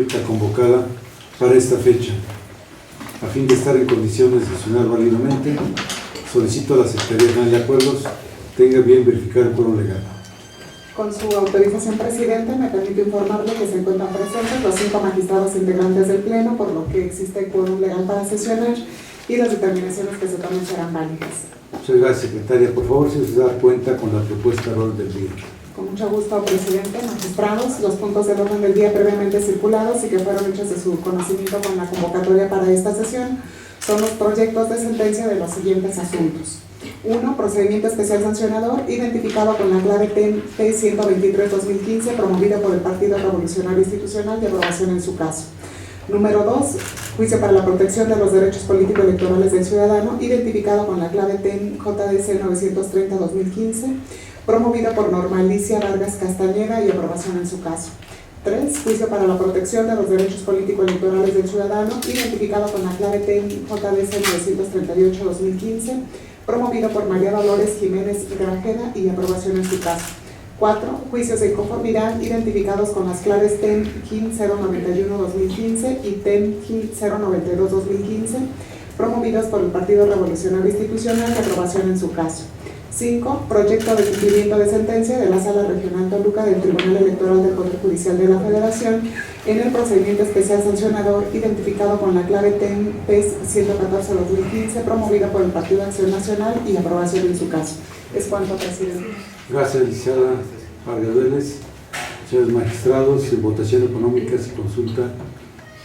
histórica convocada para esta fecha. A fin de estar en condiciones de sesionar válidamente, solicito a la Secretaría General de Acuerdos tenga bien verificar el quórum legal. Con su autorización, presidente, me permito informarle que se encuentran presentes los 5 magistrados integrantes del Pleno, por lo que existe quórum legal para sesionar y las determinaciones que se tomen serán válidas. Muchas gracias, secretaria. Por favor, si se da cuenta con la propuesta de orden del día. Con mucho gusto, presidente. Magistrados, los puntos del orden del día previamente circulados y que fueron hechos de su conocimiento con la convocatoria para esta sesión son los proyectos de sentencia de los siguientes asuntos. 1. Procedimiento especial sancionador identificado con la clave P123-2015 promovido por el Partido Revolucionario Institucional y aprobación en su caso. Número 2. Juicio para la protección de los derechos político-electorales del ciudadano identificado con la clave JDC 930-2015 promovido por Norma Alicia Vargas Castañeda y aprobación en su caso. 3. Juicio para la protección de los derechos político-electorales del ciudadano identificado con la clave JDC 938-2015 promovido por María Dolores Jiménez Grajeda y aprobación en su caso. 4. Juicios de inconformidad identificados con las claves TEN-KIN 091-2015 y TEN-KIN 092-2015 promovidos por el Partido Revolucionario Institucional y aprobación en su caso. 5. Proyecto de cumplimiento de sentencia de la Sala Regional Toluca del Tribunal Electoral del Poder Judicial de la Federación en el procedimiento especial sancionador identificado con la clave TEN-PES 114-2015 promovido por el Partido Acción Nacional y aprobación en su caso. Es cuanto, presidente. Gracias, licenciada Vargas Vélez. Señores magistrados, en votación económica se consulta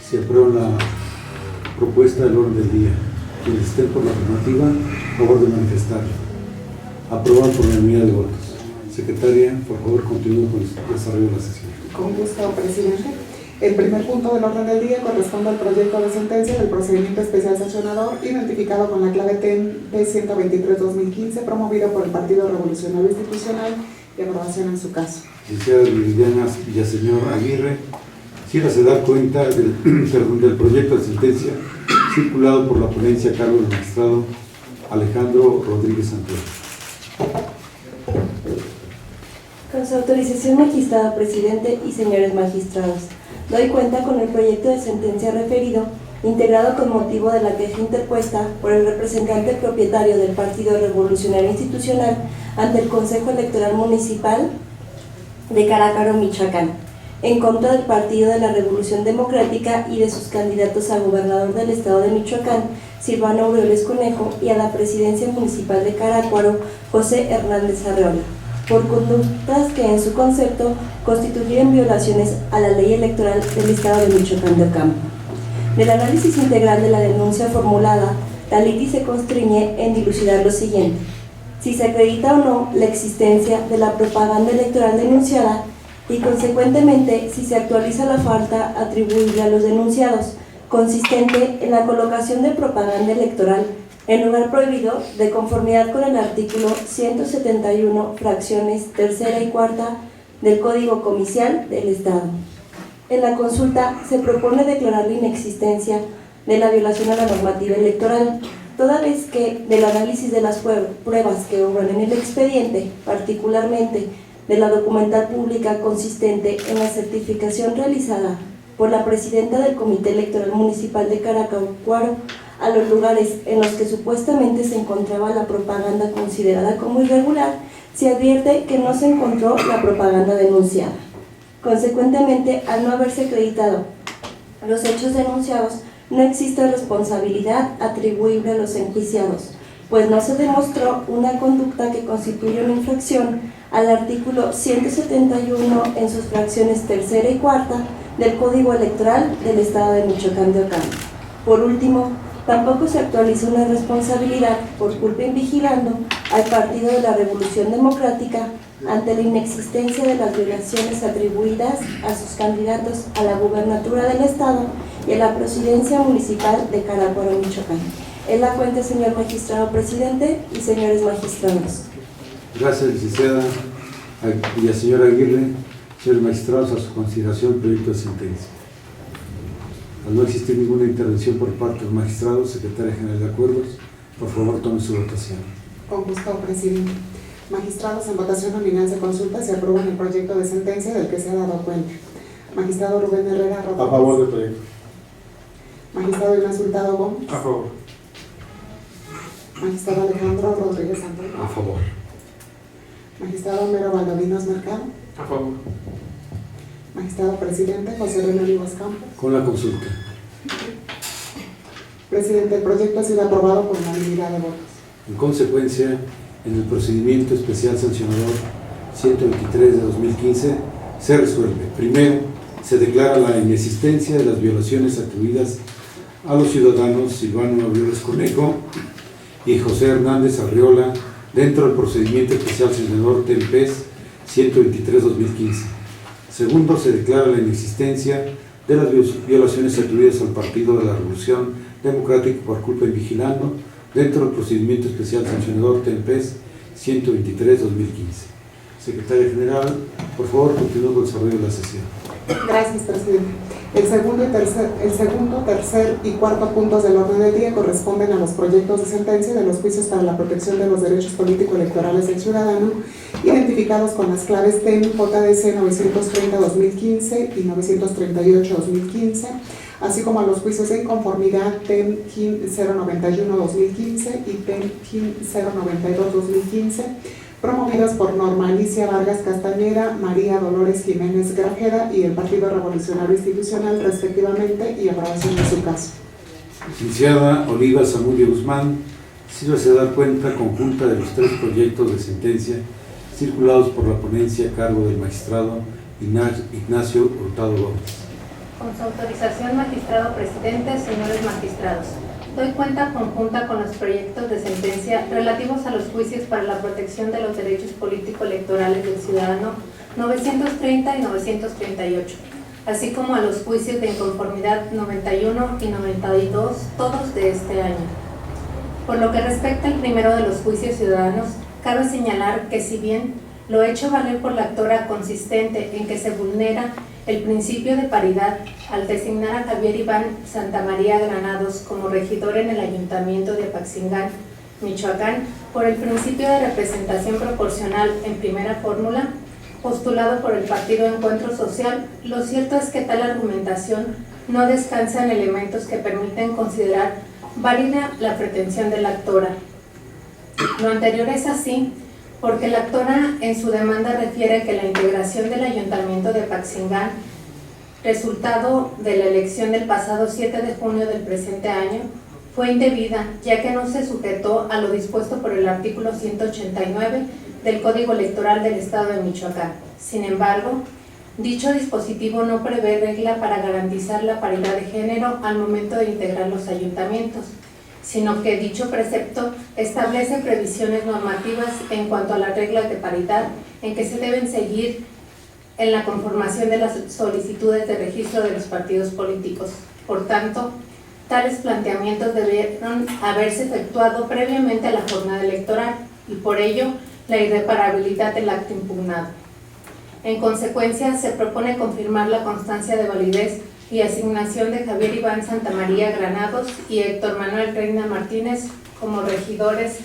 si aprueban la propuesta del orden del día. Quienes estén por la afirmativa, favor de manifestarlo. Aprobado por unanimidad de votos. Secretaria, por favor, continúe con el desarrollo de la sesión. Con gusto, presidente. El primer punto del orden del día corresponde al proyecto de sentencia del procedimiento especial sancionador identificado con la clave TEN-P123-2015 promovido por el Partido Revolucionario Institucional y aprobación en su caso. Licenciada Viridiana Villaseñor Aguirre, se da cuenta del proyecto de sentencia circulado por la ponencia a cargo del magistrado Alejandro Rodríguez Santiago. Con su autorización, magistrado presidente y señores magistrados, doy cuenta con el proyecto de sentencia referido, integrado con motivo de la queja interpuesta por el representante propietario del Partido Revolucionario Institucional ante el Consejo Electoral Municipal de Carácaro, Michoacán, en contra del Partido de la Revolución Democrática y de sus candidatos a gobernador del estado de Michoacán, Silvano Aureoles Conejo, y a la presidencia municipal de Carácuaro, José Hernández Arreola, por conductas que en su concepto constituyen violaciones a la ley electoral del estado de Michoacán de Ocampo. Del análisis integral de la denuncia formulada, la liti se constriñe en dilucidar lo siguiente: si se acredita o no la existencia de la propaganda electoral denunciada y, consecuentemente, si se actualiza la falta atribuible a los denunciados, consistente en la colocación de propaganda electoral en lugar prohibido, de conformidad con el artículo 171, fracciones tercera y cuarta del Código Comicial del Estado. En la consulta se propone declarar la inexistencia de la violación a la normativa electoral, toda vez que del análisis de las pruebas que obran en el expediente, particularmente de la documental pública consistente en la certificación realizada por la presidenta del Comité Electoral Municipal de Carácuaro a los lugares en los que supuestamente se encontraba la propaganda considerada como irregular, se advierte que no se encontró la propaganda denunciada. Consecuentemente, al no haberse acreditado los hechos denunciados, no existe responsabilidad atribuible a los enjuiciados, pues no se demostró una conducta que constituye una infracción al artículo 171 en sus fracciones tercera y cuarta del Código Electoral del Estado de Michoacán de Ocampo. Por último, tampoco se actualiza una responsabilidad por culpa invigilando al Partido de la Revolución Democrática ante la inexistencia de las violaciones atribuidas a sus candidatos a la gubernatura del Estado y a la presidencia municipal de Carácuaro, Michoacán. Es la cuenta, señor magistrado presidente y señores magistrados. Gracias, licenciada Villaseñor Aguirre. Señores magistrados, a su consideración el proyecto de sentencia. Al no existir ninguna intervención por parte de los magistrados, Secretaria General de Acuerdos, por favor tome su votación. Con gusto, presidente. Magistrados, en votación nominal se consulta si aprueban el proyecto de sentencia del que se ha dado cuenta. Magistrado Rubén Herrera A Rodríguez. favor del proyecto. Magistrado Ignacio Hurtado Gómez. A favor. Magistrado Alejandro Rodríguez Antonio. A favor. Magistrado Homero Valdovinos Mercado. A favor. Magistrado Presidente José René Olivos Campos. Con la consulta. Presidente, el proyecto ha sido aprobado por unanimidad de votos. En consecuencia, en el procedimiento especial sancionador 123 de 2015 se resuelve. Primero, se declara la inexistencia de las violaciones atribuidas a los ciudadanos Silvano Aureoles Conejo y José Hernández Arriola dentro del procedimiento especial sancionador TEMPES 123-2015. Segundo, se declara la inexistencia de las violaciones atribuidas al Partido de la Revolución Democrática por culpa en vigilando dentro del procedimiento especial sancionador TEMPES 123-2015. Secretaria General, por favor, continúe con el desarrollo de la sesión. Gracias, presidente. El segundo, tercer y cuarto puntos del orden del día corresponden a los proyectos de sentencia de los juicios para la protección de los derechos político-electorales del ciudadano, identificados con las claves TEM JDC 930-2015 y 938-2015, así como a los juicios de inconformidad TEM KIN 091-2015 y TEM KIN 092-2015, promovidos por Norma Alicia Vargas Castañeda, María Dolores Jiménez Grajeda y el Partido Revolucionario Institucional, respectivamente, y aprobación de su caso. Licenciada Oliva Zamudio Guzmán, sírvase dar cuenta conjunta de los tres proyectos de sentencia circulados por la ponencia a cargo del magistrado Ignacio Hurtado Gómez. Con su autorización, magistrado presidente, señores magistrados, doy cuenta conjunta con los proyectos de sentencia relativos a los juicios para la protección de los derechos político-electorales del ciudadano 930 y 938, así como a los juicios de inconformidad 91 y 92, todos de este año. Por lo que respecta al primero de los juicios ciudadanos, cabe señalar que si bien lo hecho valer por la actora consistente en que se vulnera el principio de paridad al designar a Javier Iván Santamaría Granados como regidor en el Ayuntamiento de Apaxingán, Michoacán, por el principio de representación proporcional en primera fórmula, postulado por el Partido Encuentro Social, lo cierto es que tal argumentación no descansa en elementos que permiten considerar válida la pretensión de la actora. Lo anterior es así porque la actora en su demanda refiere que la integración del Ayuntamiento de Apaxingán, resultado de la elección del pasado 7 de junio del presente año, fue indebida, ya que no se sujetó a lo dispuesto por el artículo 189 del Código Electoral del Estado de Michoacán. Sin embargo, dicho dispositivo no prevé regla para garantizar la paridad de género al momento de integrar los ayuntamientos, sino que dicho precepto establece previsiones normativas en cuanto a las reglas de paridad en que se deben seguir en la conformación de las solicitudes de registro de los partidos políticos. Por tanto, tales planteamientos debieron haberse efectuado previamente a la jornada electoral y por ello la irreparabilidad del acto impugnado. En consecuencia, se propone confirmar la constancia de validez y asignación de Javier Iván Santamaría Granados y Héctor Manuel Reina Martínez como regidores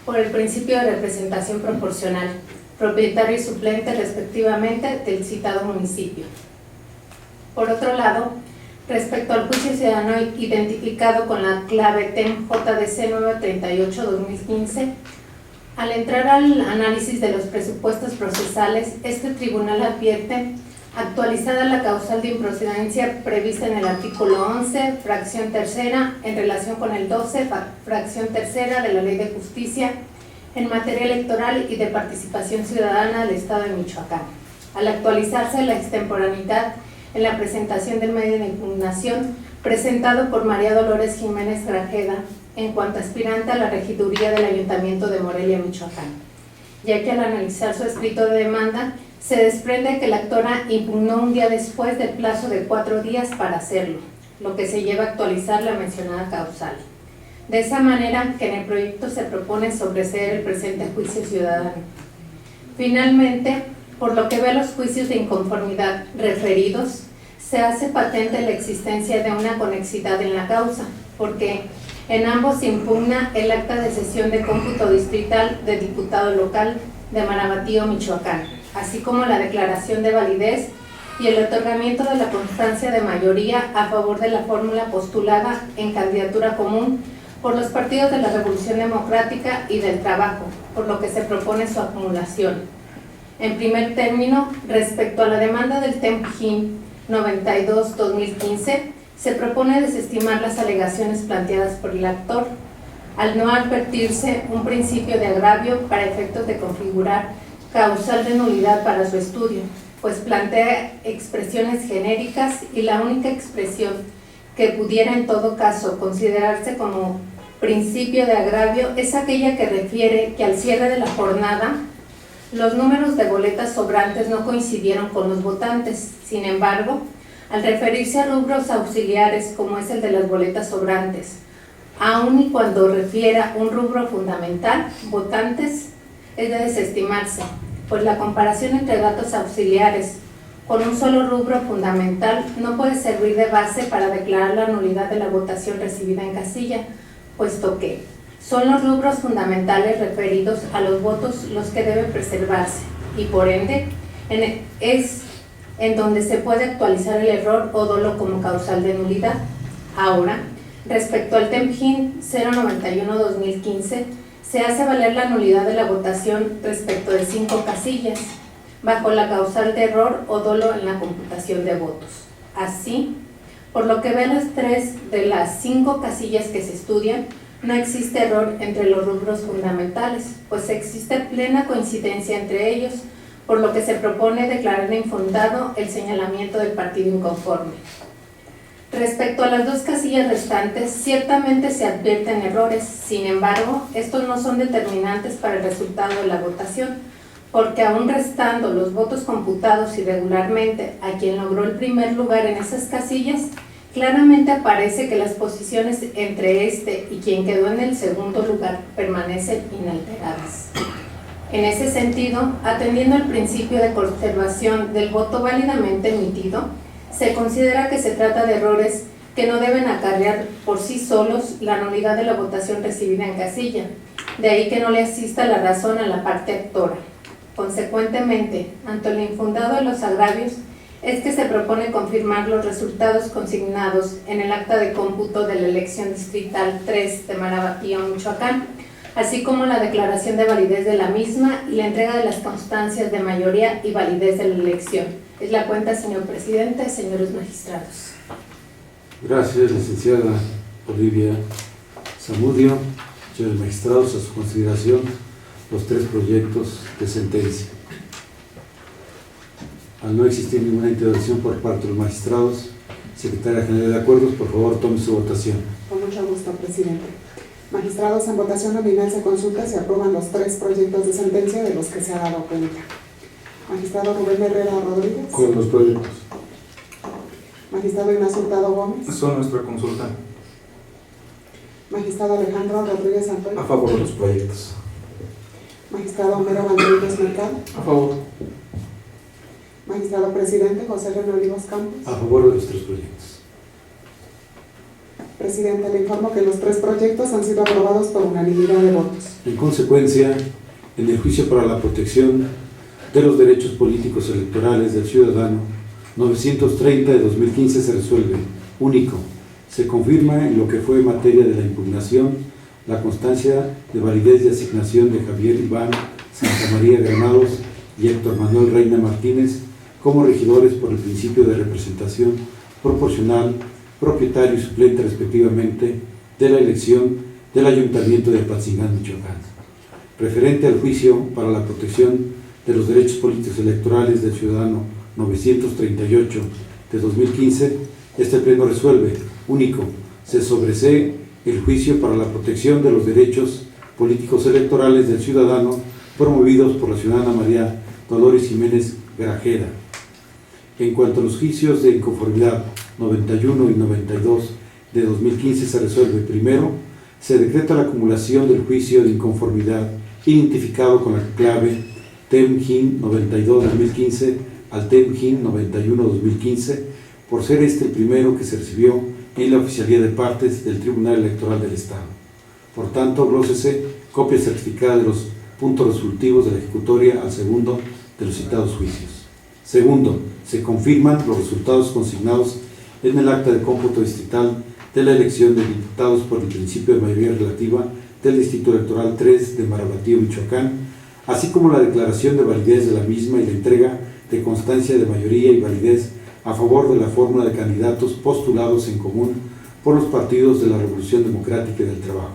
por el principio de representación proporcional, propietario y suplente respectivamente del citado municipio. Por otro lado, respecto al juicio ciudadano identificado con la clave TEM JDC 938-2015, al entrar al análisis de los presupuestos procesales, este tribunal advierte actualizada la causal de improcedencia prevista en el artículo 11, fracción tercera, en relación con el 12, fracción tercera de la Ley de Justicia en materia electoral y de participación ciudadana del Estado de Michoacán. Al actualizarse la extemporaneidad en la presentación del medio de impugnación presentado por María Dolores Jiménez Grajeda en cuanto aspirante a la regiduría del Ayuntamiento de Morelia, Michoacán, ya que al analizar su escrito de demanda se desprende que la actora impugnó un día después del plazo de 4 días para hacerlo, lo que se lleva a actualizar la mencionada causal. De esa manera que en el proyecto se propone sobreseer el presente juicio ciudadano. Finalmente, por lo que ve a los juicios de inconformidad referidos, se hace patente la existencia de una conexidad en la causa, porque en ambos se impugna el acta de sesión de cómputo distrital de diputado local de Marabatío, Michoacán, así como la declaración de validez y el otorgamiento de la constancia de mayoría a favor de la fórmula postulada en candidatura común por los partidos de la Revolución Democrática y del Trabajo, por lo que se propone su acumulación. En primer término, respecto a la demanda del TEMGIN 92-2015, se propone desestimar las alegaciones planteadas por el actor, al no advertirse un principio de agravio para efectos de configurar causal de nulidad para su estudio, pues plantea expresiones genéricas y la única expresión que pudiera en todo caso considerarse como principio de agravio es aquella que refiere que al cierre de la jornada los números de boletas sobrantes no coincidieron con los votantes. Sin embargo, al referirse a rubros auxiliares como es el de las boletas sobrantes, aun y cuando refiera un rubro fundamental, votantes, es de desestimarse, pues la comparación entre datos auxiliares con un solo rubro fundamental no puede servir de base para declarar la nulidad de la votación recibida en casilla, puesto que son los rubros fundamentales referidos a los votos los que deben preservarse y por ende es en donde se puede actualizar el error o dolo como causal de nulidad. Ahora, respecto al TEMGIN 091-2015, se hace valer la nulidad de la votación respecto de 5 casillas, bajo la causal de error o dolo en la computación de votos. Así, por lo que ven las 3 de las 5 casillas que se estudian, no existe error entre los rubros fundamentales, pues existe plena coincidencia entre ellos, por lo que se propone declarar infundado el señalamiento del partido inconforme. Respecto a las 2 casillas restantes, ciertamente se advierten errores, sin embargo, estos no son determinantes para el resultado de la votación, porque aún restando los votos computados irregularmente a quien logró el primer lugar en esas casillas, claramente aparece que las posiciones entre este y quien quedó en el segundo lugar permanecen inalteradas. En ese sentido, atendiendo al principio de conservación del voto válidamente emitido, se considera que se trata de errores que no deben acarrear por sí solos la nulidad de la votación recibida en casilla, de ahí que no le asista la razón a la parte actora. Consecuentemente, ante lo infundado de los agravios, es que se propone confirmar los resultados consignados en el acta de cómputo de la elección distrital 3 de Marabatío, Michoacán, así como la declaración de validez de la misma y la entrega de las constancias de mayoría y validez de la elección. Es la cuenta, señor presidente, señores magistrados. Gracias, licenciada Olivia Zamudio. Señores magistrados, a su consideración los 3 proyectos de sentencia. Al no existir ninguna intervención por parte de los magistrados, Secretaria General de Acuerdos, por favor, tome su votación. Con mucho gusto, presidente. Magistrados, en votación nominal se consulta si aprueban los 3 proyectos de sentencia de los que se ha dado cuenta. Magistrado Rubén Herrera Rodríguez. Con los proyectos. Magistrado Ignacio Hurtado Gómez. Son nuestra consulta. Magistrado Alejandro Rodríguez Antonio. A favor de los proyectos. Magistrado Homero Banderillas Mercado. A favor. Magistrado Presidente José León Olivos Campos. A favor de los 3 proyectos. Presidente, le informo que los 3 proyectos han sido aprobados por unanimidad de votos. En consecuencia, en el juicio para la protección de los derechos políticos electorales del ciudadano 930 de 2015 se resuelve, único, se confirma en lo que fue materia de la impugnación la constancia de validez de asignación de Javier Iván Santa María Granados y Héctor Manuel Reina Martínez como regidores por el principio de representación proporcional, propietario y suplente respectivamente de la elección del Ayuntamiento de Apatzingán, Michoacán. Referente al juicio para la protección de los derechos políticos electorales del ciudadano 938 de 2015, este pleno resuelve, único, se sobresee el juicio para la protección de los derechos políticos electorales del ciudadano promovidos por la ciudadana María Dolores Jiménez Grajeda. En cuanto a los juicios de inconformidad 91 y 92 de 2015 se resuelve, primero, se decreta la acumulación del juicio de inconformidad identificado con la clave TEMGIN 92-2015 al TEMGIN 91-2015, por ser este el primero que se recibió en la oficialía de partes del Tribunal Electoral del Estado. Por tanto, glósese copia certificada de los puntos resolutivos de la ejecutoria al segundo de los citados juicios. Segundo, se confirman los resultados consignados en el acta de cómputo distrital de la elección de diputados por el principio de mayoría relativa del Distrito Electoral 3 de Marabatío, Michoacán, así como la declaración de validez de la misma y la entrega de constancia de mayoría y validez a favor de la fórmula de candidatos postulados en común por los partidos de la Revolución Democrática y del Trabajo.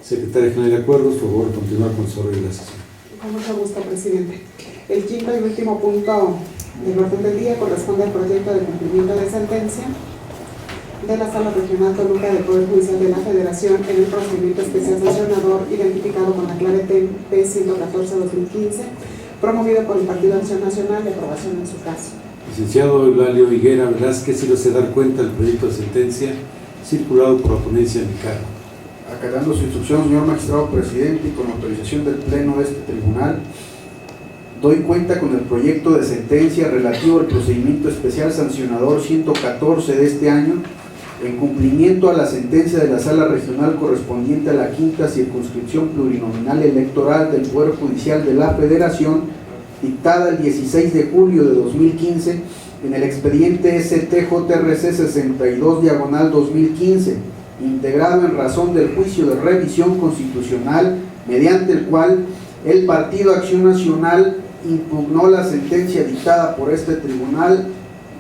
Secretaria General de Acuerdos, por favor, continuar con su orden de la sesión. Con mucho gusto, presidente. El quinto y último punto del orden del día corresponde al proyecto de cumplimiento de sentencia de la Sala Regional Toluca del Poder Judicial de la Federación en el procedimiento especial sancionador identificado con la clave P 114-2015, promovido por el Partido Acción Nacional de aprobación en su caso. Licenciado Eulalio Higuera Velázquez, si lo se dar cuenta del proyecto de sentencia circulado por la ponencia en mi cargo. Acatando su instrucción, señor magistrado presidente, y con autorización del Pleno de este tribunal, doy cuenta con el proyecto de sentencia relativo al procedimiento especial sancionador 114 de este año, en cumplimiento a la sentencia de la Sala Regional correspondiente a la quinta circunscripción plurinominal electoral del Poder Judicial de la Federación, dictada el 16 de julio de 2015 en el expediente STJRC 62/2015, integrado en razón del juicio de revisión constitucional, mediante el cual el Partido Acción Nacional impugnó la sentencia dictada por este tribunal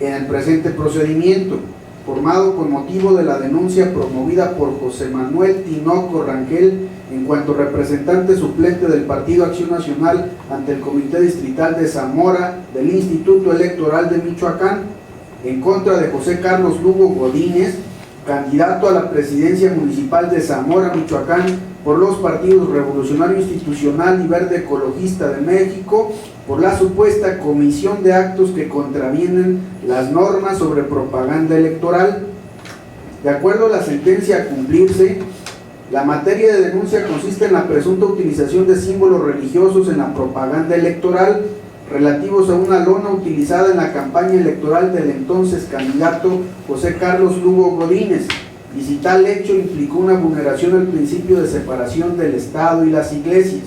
en el presente procedimiento, formado con motivo de la denuncia promovida por José Manuel Tinoco Rangel en cuanto representante suplente del Partido Acción Nacional ante el Comité Distrital de Zamora del Instituto Electoral de Michoacán, en contra de José Carlos Lugo Godínez, candidato a la presidencia municipal de Zamora, Michoacán, por los partidos Revolucionario Institucional y Verde Ecologista de México, por la supuesta comisión de actos que contravienen las normas sobre propaganda electoral. De acuerdo a la sentencia a cumplirse, la materia de denuncia consiste en la presunta utilización de símbolos religiosos en la propaganda electoral relativos a una lona utilizada en la campaña electoral del entonces candidato José Carlos Lugo Godínez, y si tal hecho implicó una vulneración al principio de separación del Estado y las iglesias.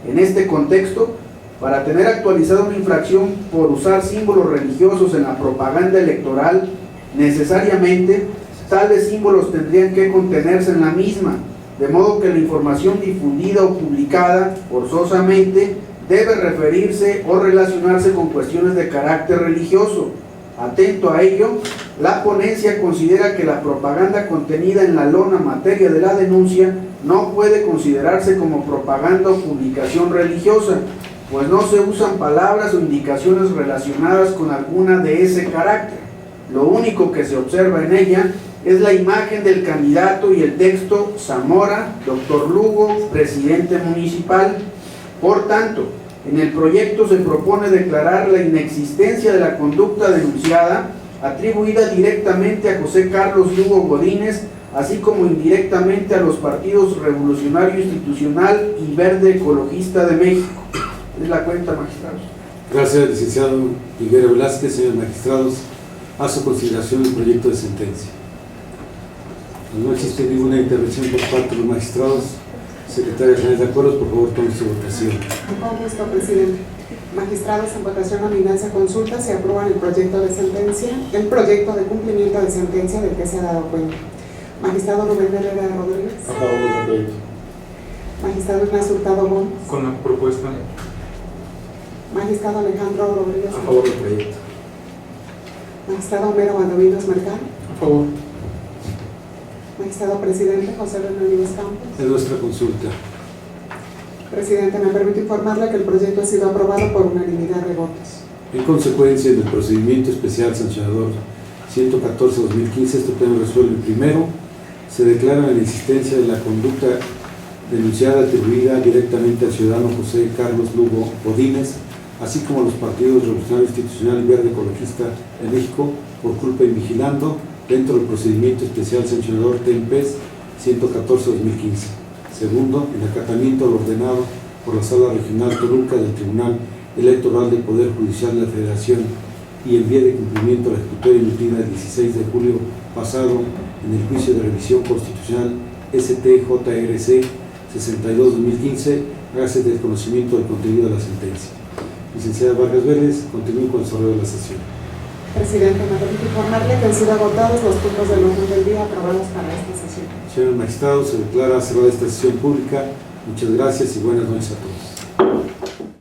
En este contexto, para tener actualizada una infracción por usar símbolos religiosos en la propaganda electoral, necesariamente tales símbolos tendrían que contenerse en la misma, de modo que la información difundida o publicada forzosamente debe referirse o relacionarse con cuestiones de carácter religioso. Atento a ello, la ponencia considera que la propaganda contenida en la lona materia de la denuncia no puede considerarse como propaganda o publicación religiosa, pues no se usan palabras o indicaciones relacionadas con alguna de ese carácter. Lo único que se observa en ella es la imagen del candidato y el texto Zamora, Dr. Lugo, presidente municipal. Por tanto, en el proyecto se propone declarar la inexistencia de la conducta denunciada, atribuida directamente a José Carlos Lugo Godínez, así como indirectamente a los partidos Revolucionario Institucional y Verde Ecologista de México. Es la cuenta, magistrados. Gracias, licenciado Higuera Velázquez. Señores magistrados, a su consideración el proyecto de sentencia. No existe ninguna intervención por parte de los magistrados. Secretaria General de Acuerdos, por favor, tome su votación. Con gusto, presidente. Magistrados, en votación nominal se consulta si aprueban el proyecto de sentencia, el proyecto de cumplimiento de sentencia del que se ha dado cuenta. Magistrado Rubén Herrera Rodríguez. A favor del proyecto. Magistrado Ignacio Hurtado Gómez. Con la propuesta. Magistrado Alejandro Rodríguez. A favor del proyecto. Magistrado Homero Valdovinos Mercado. A favor. Magistrado presidente José René Olivos Campos. Es nuestra consulta. Presidente, me permite informarle que el proyecto ha sido aprobado por unanimidad de votos. En consecuencia del procedimiento especial sancionador 114-2015, este pleno resuelve: primero, se declara la inexistencia de la conducta denunciada atribuida directamente al ciudadano José Carlos Lugo Godínez, así como a los partidos Revolucionario Institucional y Verde Ecologista de México, por culpa y vigilando dentro del procedimiento especial sancionador TEMPES 114-2015. Segundo, en acatamiento al ordenado por la Sala Regional Toluca del Tribunal Electoral del Poder Judicial de la Federación y en vía de cumplimiento a la ejecutoria emitida el 16 de julio pasado en el juicio de revisión constitucional STJRC 62-2015, hágase del conocimiento del contenido de la sentencia. Licenciada Vargas Vélez, continúe con el desarrollo de la sesión. Presidente, me permite informarle que han sido agotados los puntos del orden del día aprobados para esta sesión. Señores magistrados, se declara cerrada esta sesión pública. Muchas gracias y buenas noches a todos.